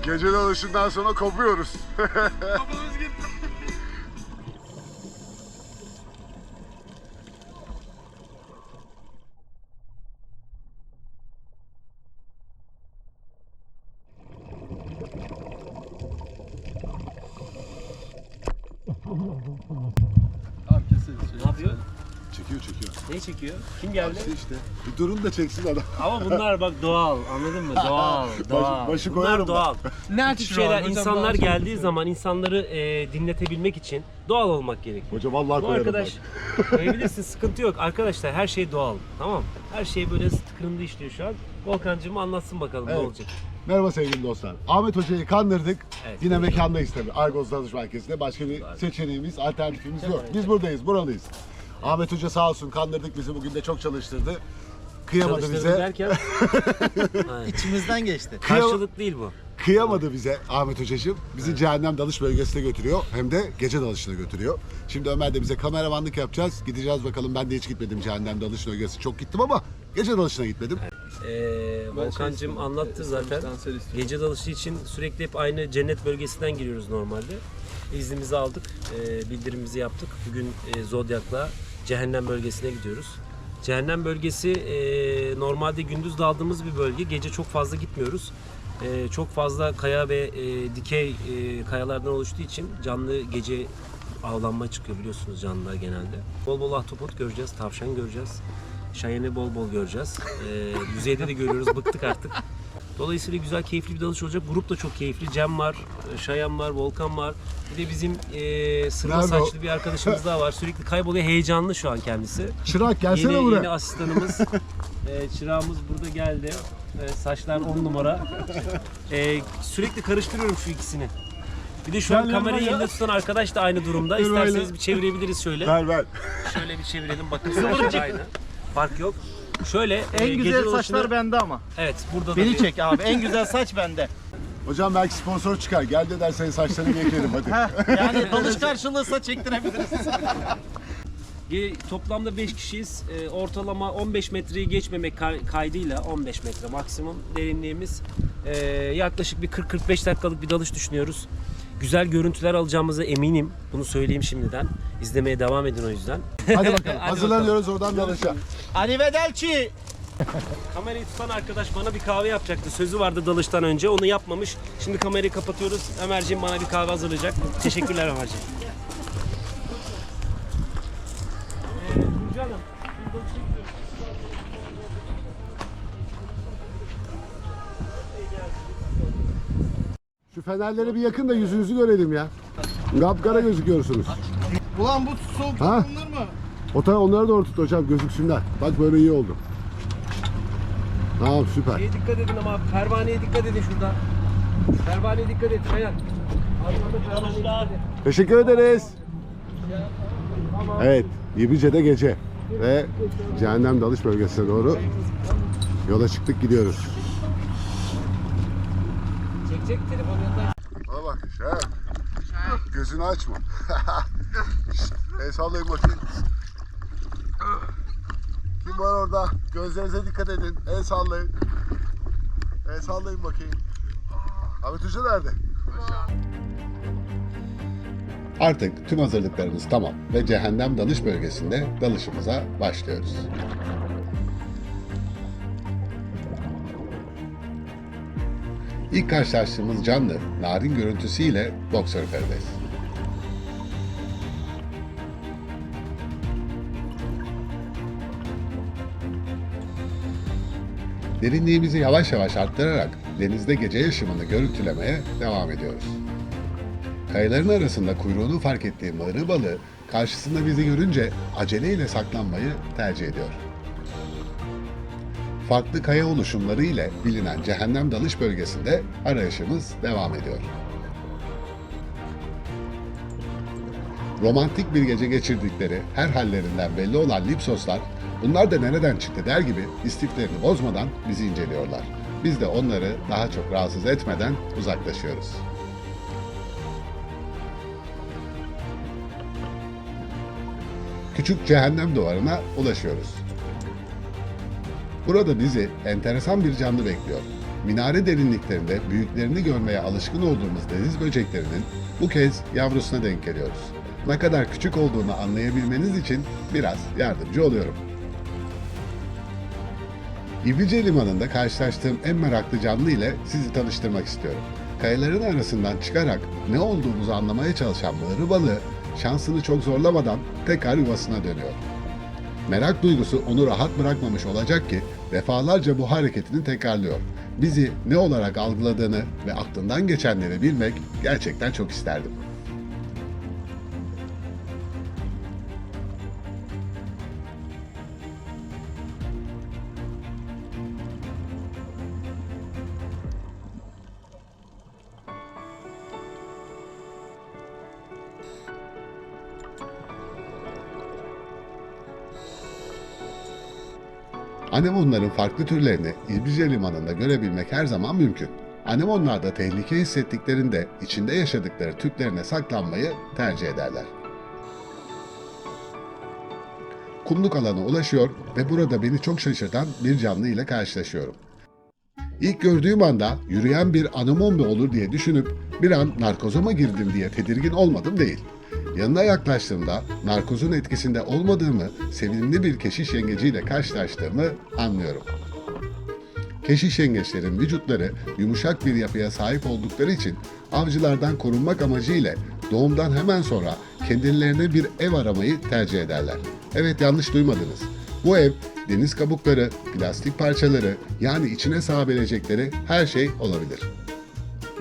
Gece dalışından sonra kopuyoruz. Kafamız gitti. Tamam kesin. Ne yapıyor? Çekiyor. Ne çekiyor? Kim geldi? İşte. Bir durun da çeksin adam. Ama bunlar bak doğal, anladın mı? Doğal. Başı Bunlar koyarım doğal. Ne Bu tip şeyler insanlar geldiği zaman insanları dinletebilmek için doğal olmak gerekiyor. Hoca vallahi Bu koyarım arkadaş koyabilirsin, sıkıntı yok. Arkadaşlar her şey doğal, tamam. Her şey böyle tıkırında işliyor şu an. Volkancığım anlatsın bakalım Evet. ne olacak. Merhaba sevgili dostlar. Ahmet Hoca'yı kandırdık. Evet. Yine mekandayız tabii. Argos Dalış Merkezi'nde. Başka bir seçeneğimiz, alternatifimiz yok. Biz buradayız, buralıyız. Ahmet Hoca sağ olsun kandırdık bizi. Bugün de çok çalıştırdı. Kıyamadı Çalıştırdı bize. derken Aynen. İçimizden geçti. Karşılık değil bu. Kıyamadı bize Ahmet Hocacığım. Bizi cehennem dalış bölgesine götürüyor. Hem de gece dalışına götürüyor. Şimdi Ömer de bize kameramanlık yapacağız. Gideceğiz bakalım. Ben de hiç gitmedim cehennem dalış bölgesi. Çok gittim ama gece dalışına gitmedim. Volkancığım anlattı zaten. Gece dalışı için sürekli hep aynı cennet bölgesinden giriyoruz normalde. İznimizi aldık, bildirimimizi yaptık. Bugün Zodyak'la cehennem bölgesine gidiyoruz. Cehennem bölgesi normalde gündüz daldığımız bir bölge. Gece çok fazla gitmiyoruz. Çok fazla kaya ve dikey kayalardan oluştuğu için canlı gece avlanma çıkıyor biliyorsunuz canlılar genelde. Bol bol ahtapot göreceğiz, tavşan göreceğiz. Şayene bol bol göreceğiz. Yüzeyde de görüyoruz, bıktık artık. Dolayısıyla güzel, keyifli bir dalış olacak. Grup da çok keyifli. Cem var, Şayan var, Volkan var. Bir de bizim sırma Nerede o? saçlı bir arkadaşımız daha var. Sürekli kayboluyor, heyecanlı şu an kendisi. Çırak gelsene Yeni buraya. asistanımız, çırağımız burada geldi. Saçlar 10 numara. Sürekli karıştırıyorum şu ikisini. Bir de şu an kamerayı elinde tutan arkadaş da aynı durumda. İsterseniz bir çevirebiliriz şöyle. Ver. Şöyle bir çevirelim. Bakın saçlar aynı. Fark yok. Şöyle En güzel gece saçlar dolaşını- bende ama. Evet, burada da Beni bir- çek abi. En güzel saç bende. Hocam belki sponsor çıkar. Gel de dersen saçlarını eklerim hadi. Yani dalış karşılığıysa çektirebiliriz. Toplamda 5 kişiyiz. Ortalama 15 metreyi geçmemek kaydıyla 15 metre maksimum derinliğimiz. Yaklaşık bir 40-45 dakikalık bir dalış düşünüyoruz. Güzel görüntüler alacağımıza eminim. Bunu söyleyeyim şimdiden. İzlemeye devam edin o yüzden. Hadi bakalım. Hazırlanıyoruz oradan dalışa. Arrivederci. Kamerayı tutan arkadaş bana bir kahve yapacaktı. Sözü vardı dalıştan önce. Onu yapmamış. Şimdi kamerayı kapatıyoruz. Ömerciğim bana bir kahve hazırlayacak. Teşekkürler Ömerciğim. Burcu Hanım, biz dalışa gidiyoruz. Şu fenerleri bir yakın da yüzünüzü görelim ya. Kapkara gözüküyorsunuz. Ulan bu soğuk Ha? kullanılır mı? Onları doğru tut hocam gözüksünler. Bak böyle iyi oldu. Tamam süper. Şeye dikkat edin ama pervaneye dikkat edin şurada. Pervaneye dikkat edin. Aynen. Arkada pervaneye dikkat edin. Teşekkür ederiz. Evet, İbrice'de gece ve cehennem dalış bölgesine doğru yola çıktık gidiyoruz. Çekecek telefon yanında. Bana bak, gözünü açma. El sallayın bakayım. Kim var orada? Gözlerinize dikkat edin. El sallayın. El sallayın bakayım. Ahmet Hoca nerede? Artık tüm hazırlıklarımız tamam ve cehennem dalış bölgesinde dalışımıza başlıyoruz. İlk karşılaştığımız canlı, narin görüntüsüyle boksör karides. Derinliğimizi yavaş yavaş arttırarak denizde gece yaşamını görüntülemeye devam ediyoruz. Kayaların arasında kuyruğunu fark ettiği mığrı balığı karşısında bizi görünce aceleyle saklanmayı tercih ediyor. Farklı kaya oluşumları ile bilinen cehennem dalış bölgesinde arayışımız devam ediyor. Romantik bir gece geçirdikleri her hallerinden belli olan Lipsoslar, bunlar da nereden çıktı der gibi istiflerini bozmadan bizi inceliyorlar. Biz de onları daha çok rahatsız etmeden uzaklaşıyoruz. Küçük cehennem duvarına ulaşıyoruz. Burada bizi enteresan bir canlı bekliyor. Minare derinliklerinde büyüklerini görmeye alışkın olduğumuz deniz böceklerinin bu kez yavrusuna denk geliyoruz. Ne kadar küçük olduğunu anlayabilmeniz için biraz yardımcı oluyorum. İbrice Limanı'nda karşılaştığım en meraklı canlı ile sizi tanıştırmak istiyorum. Kayaların arasından çıkarak ne olduğumuzu anlamaya çalışan mığrı balığı şansını çok zorlamadan tekrar yuvasına dönüyor. Merak duygusu onu rahat bırakmamış olacak ki defalarca bu hareketini tekrarlıyor. Bizi ne olarak algıladığını ve aklından geçenleri bilmek gerçekten çok isterdim. Anemonların farklı türlerini İbrice Limanı'nda görebilmek her zaman mümkün. Anemonlar da tehlike hissettiklerinde içinde yaşadıkları tüplerine saklanmayı tercih ederler. Kumluk alana ulaşıyor ve burada beni çok şaşırtan bir canlı ile karşılaşıyorum. İlk gördüğüm anda yürüyen bir anemon mu olur diye düşünüp bir an narkoza mı girdim diye tedirgin olmadım değil. Yanına yaklaştığımda narkozun etkisinde olmadığımı, sevimli bir keşiş yengeciyle karşılaştığımı anlıyorum. Keşiş yengeçlerin vücutları yumuşak bir yapıya sahip oldukları için avcılardan korunmak amacıyla doğumdan hemen sonra kendilerine bir ev aramayı tercih ederler. Evet, yanlış duymadınız. Bu ev deniz kabukları, plastik parçaları, yani içine sığabilecekleri her şey olabilir.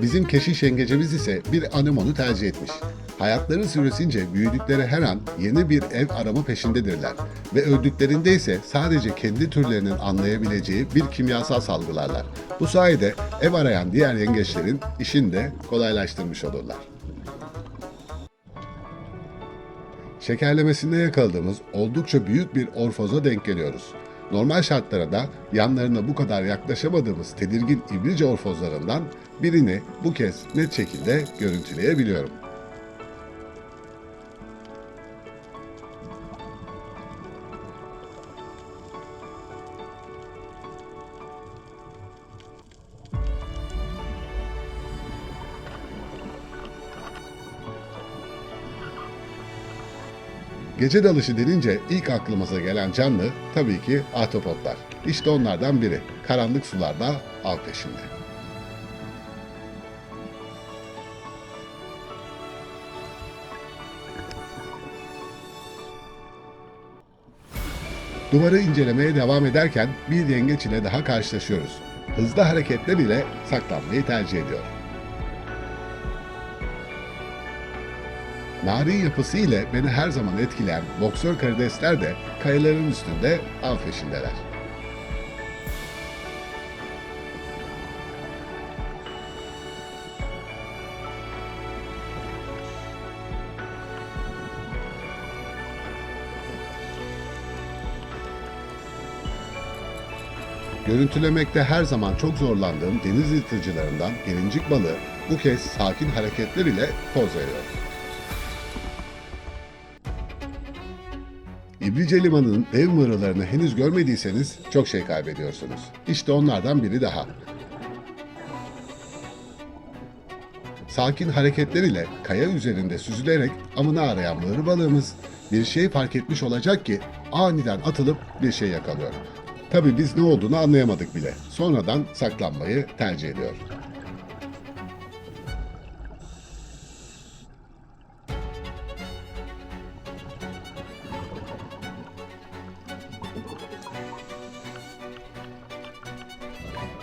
Bizim keşiş yengecimiz ise bir anemonu tercih etmiş. Hayatları süresince büyüdükleri her an yeni bir ev arama peşindedirler ve öldüklerinde ise sadece kendi türlerinin anlayabileceği bir kimyasal salgılarlar. Bu sayede ev arayan diğer yengeçlerin işini de kolaylaştırmış olurlar. Şekerlemesinde yakaladığımız oldukça büyük bir orfoza denk geliyoruz. Normal şartlarda yanlarına bu kadar yaklaşamadığımız tedirgin ibrice orfozlarından birini bu kez net şekilde görüntüleyebiliyorum. Gece dalışı denince ilk aklımıza gelen canlı tabii ki ahtapotlar. İşte onlardan biri. Karanlık sularda av peşinde. Duvarı incelemeye devam ederken bir yengeç ile daha karşılaşıyoruz. Hızlı hareketler ile saklanmayı tercih ediyor. Narin yapısı ile beni her zaman etkileyen boksör karidesler de kayaların üstünde av peşindeler. Görüntülemekte her zaman çok zorlandığım deniz yırtıcılarından gelincik balığı bu kez sakin hareketler ile poz veriyor. İbrice Limanı'nın dev mığralarını henüz görmediyseniz çok şey kaybediyorsunuz. İşte onlardan biri daha. Sakin hareketler ile kaya üzerinde süzülerek avını arayan mığrı balığımız bir şey fark etmiş olacak ki aniden atılıp bir şey yakalıyor. Tabii biz ne olduğunu anlayamadık bile. Sonradan saklanmayı tercih ediyor.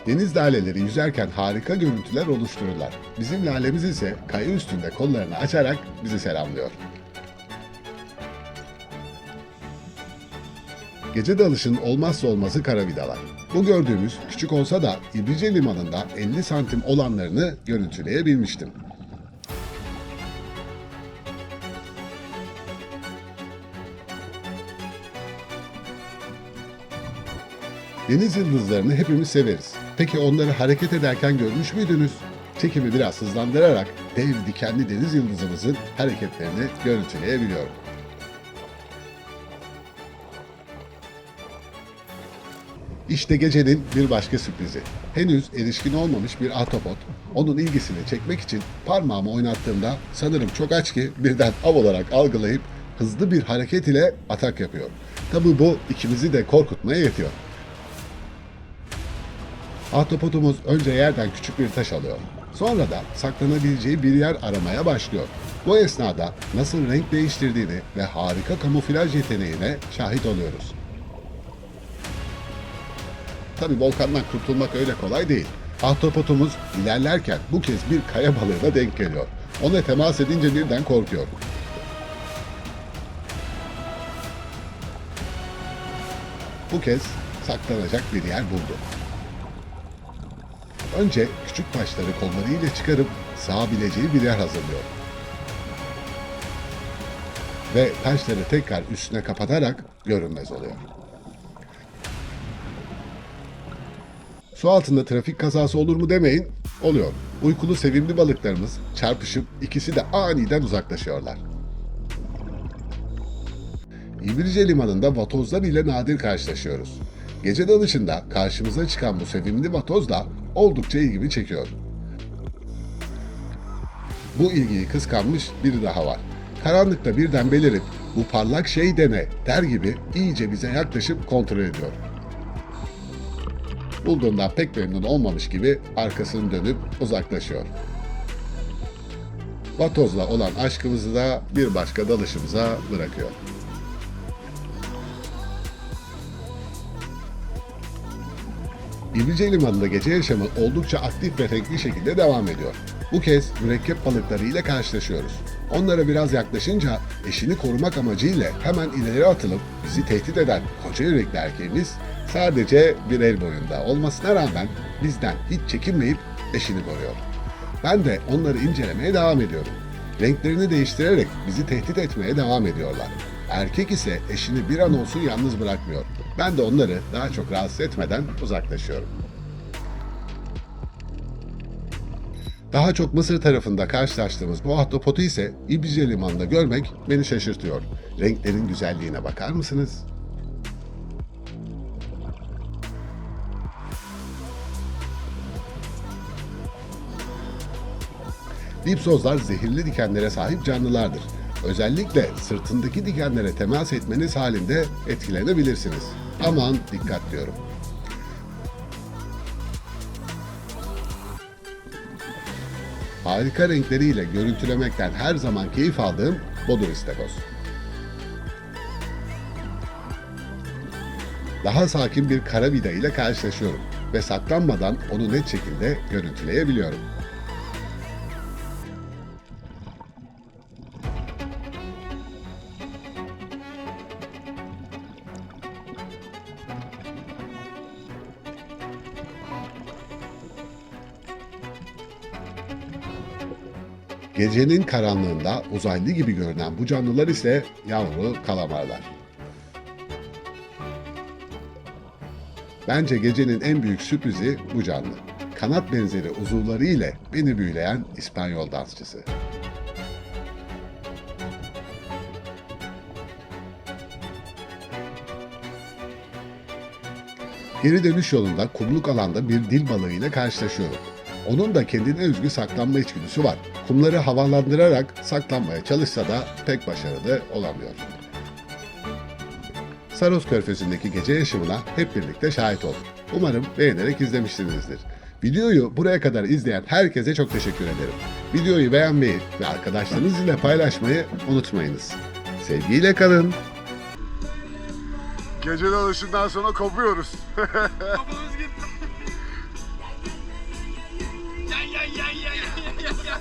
Deniz laleleri yüzerken harika görüntüler oluştururlar. Bizim lalemiz ise kaya üstünde kollarını açarak bizi selamlıyor. Gece dalışın olmazsa olmazı karavidalar. Bu gördüğümüz küçük olsa da İbrice Limanı'nda 50 santim olanlarını görüntüleyebilmiştim. Deniz yıldızlarını hepimiz severiz. Peki onları hareket ederken görmüş müydünüz? Çekimi biraz hızlandırarak dev dikenli deniz yıldızımızın hareketlerini İşte gecenin bir başka sürprizi. Henüz erişkin olmamış bir ahtapot. Onun ilgisini çekmek için parmağımı oynattığımda sanırım çok aç ki birden av olarak algılayıp hızlı bir hareket ile atak yapıyor. Tabii bu ikimizi de korkutmaya yetiyor. Ahtapotumuz önce yerden küçük bir taş alıyor. Sonra da saklanabileceği bir yer aramaya başlıyor. Bu esnada nasıl renk değiştirdiğini ve harika kamuflaj yeteneğine şahit oluyoruz. Tabii volkandan kurtulmak öyle kolay değil. Ahtapotumuz ilerlerken bu kez bir kaya balığına denk geliyor. Ona temas edince birden korkuyor. Bu kez saklanacak bir yer buldu. Önce küçük taşları kollarıyla çıkarıp sığabileceği bir yer hazırlıyor. Ve taşları tekrar üstüne kapatarak görünmez oluyor. Su altında trafik kazası olur mu demeyin, oluyor. Uykulu sevimli balıklarımız çarpışıp ikisi de aniden uzaklaşıyorlar. İbrice limanında vatozlar ile nadir karşılaşıyoruz. Gece dalışında karşımıza çıkan bu sevimli vatoz da oldukça ilgimi çekiyor. Bu ilgiyi kıskanmış biri daha var. Karanlıkta birden belirip bu parlak şey de ne der gibi iyice bize yaklaşıp kontrol ediyor. Bulduğundan pek memnun olmamış gibi arkasını dönüp uzaklaşıyor. Vatozla olan aşkımızı da bir başka dalışımıza bırakıyor. İbrice Limanı'nda gece yaşamı oldukça aktif ve renkli şekilde devam ediyor. Bu kez mürekkep balıkları ile karşılaşıyoruz. Onlara biraz yaklaşınca eşini korumak amacıyla hemen ileri atılıp bizi tehdit eden koca yürekli erkeğimiz sadece bir el boyunda olmasına rağmen bizden hiç çekinmeyip eşini koruyor. Ben de onları incelemeye devam ediyorum. Renklerini değiştirerek bizi tehdit etmeye devam ediyorlar. Erkek ise eşini bir an olsun yalnız bırakmıyor. Ben de onları daha çok rahatsız etmeden uzaklaşıyorum. Daha çok Mısır tarafında karşılaştığımız bu ahtapotu ise İbrice Limanı'nda görmek beni şaşırtıyor. Renklerin güzelliğine bakar mısınız? Dipsozlar zehirli dikenlere sahip canlılardır. Özellikle sırtındaki dikenlere temas etmeniz halinde etkilenebilirsiniz. Aman dikkat diyorum. Harika renkleriyle görüntülemekten her zaman keyif aldığım bodur istakoz. Daha sakin bir karabida ile karşılaşıyorum ve saklanmadan onu net şekilde görüntüleyebiliyorum. Gecenin karanlığında uzaylı gibi görünen bu canlılar ise yavru kalamarlar. Bence gecenin en büyük sürprizi bu canlı. Kanat benzeri uzuvları ile beni büyüleyen İspanyol dansçısı. Geri dönüş yolunda kumluk alanda bir dil balığı ile karşılaşıyorum. Onun da kendine özgü saklanma içgüdüsü var. Kumları havalandırarak saklanmaya çalışsa da pek başarılı olamıyor. Saros Körfezi'ndeki gece yaşamına hep birlikte şahit olduk. Umarım beğenerek izlemişsinizdir. Videoyu buraya kadar izleyen herkese çok teşekkür ederim. Videoyu beğenmeyi ve arkadaşlarınız ile paylaşmayı unutmayınız. Sevgiyle kalın. Gece dalışından sonra kopuyoruz. Kafamız gitti. Ya.